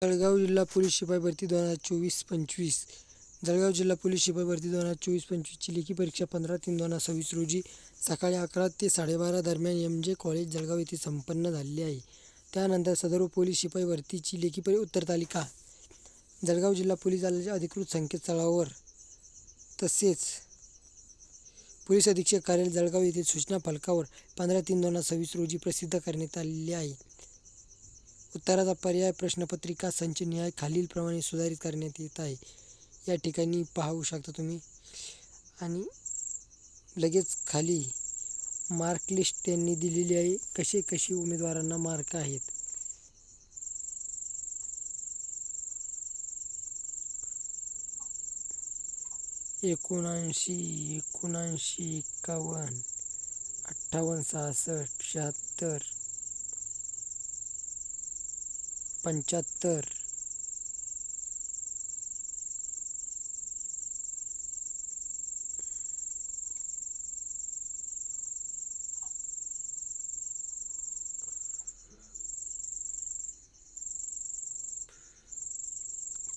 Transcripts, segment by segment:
जळगाव जिल्हा पोलीस शिपाई भरती 2024-25 जळगाव जिल्हा पोलीस शिपाई भरती 2024-25ची लेखी परीक्षा 15/3/2026 रोजी सकाळी 11 ते 12:30 दरम्यान एम.जे. कॉलेज जळगाव येथे संपन्न झालेली आहे. त्यानंतर सदर पोलीस शिपाई भरतीची लेखी उत्तरतालिका जळगाव जिल्हा पोलीस दलाच्या अधिकृत संकेतस्थळावर तसेच पोलीस अधीक्षक कार्यालय जळगाव येथील सूचना फलकावर 15/3/2026 रोजी प्रसिद्ध करण्यात आलेली आहे. उत्तराचा पर्याय प्रश्नपत्रिका संच न्याय खालीलप्रमाणे सुधारित करण्यात येत आहे. या ठिकाणी पाहू शकता तुम्ही. आणि लगेच खाली मार्क लिस्ट त्यांनी दिलेली आहे, कसे उमेदवारांना मार्क आहेत. एकोणऐंशी, 51, 58, 66, 76, 75,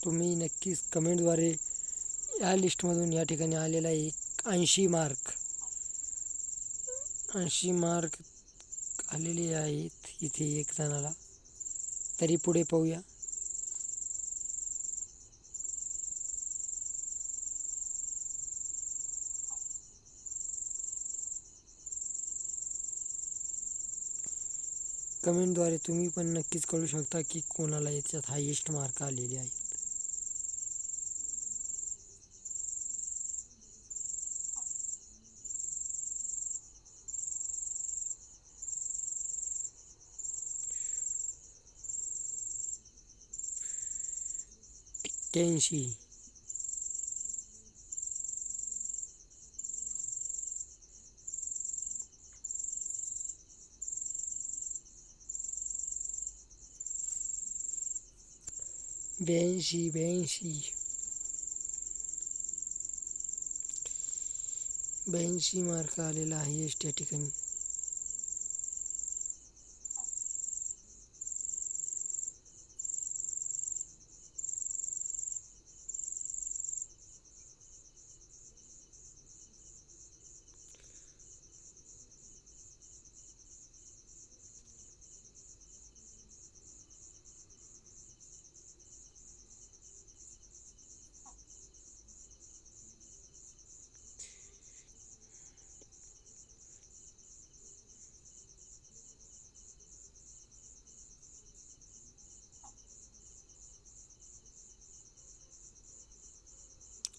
तुम्ही नक्कीच कमेंटद्वारे या लिस्टमधून या ठिकाणी आलेला आहे 80 मार्क आलेले आहेत इथे एक जणाला. तरी पुढे पाहूया. कमेंटद्वारे तुम्ही पण नक्कीच कळू शकता की कोणाला याच्यात हायेस्ट मार्क आलेले आहेत. एक्क्याऐंशी, 82 मार्क आलेला आहे या ठिकाणी.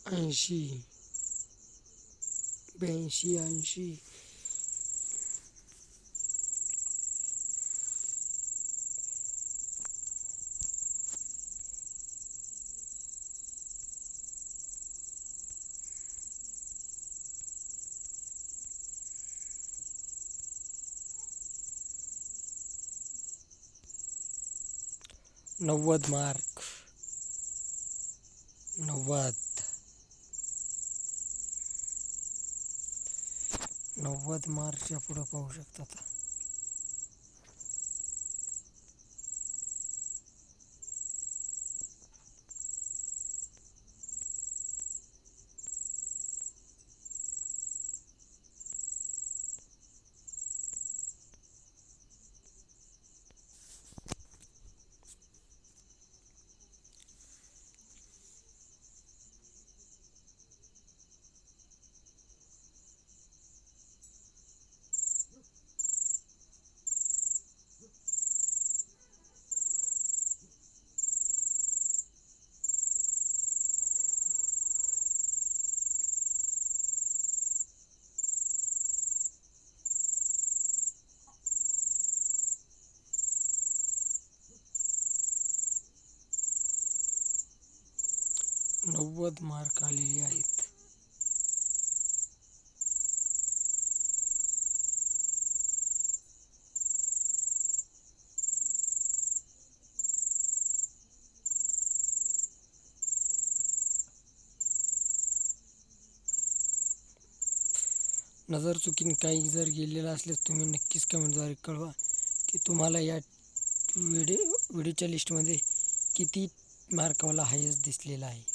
ऐंशी, 82, 90 मार्क. 90 मार्कच्या पुढे पाहू शकता. नव्वद मार्क आलेले आहेत. नजर चुकीने काही जर गेलेलं असल्यास तुम्ही नक्कीच कमेंटद्वारे कळवा की तुम्हाला या व्हिडिओच्या लिस्टमध्ये किती मार्कावाला हायेस्ट दिसलेला आहे?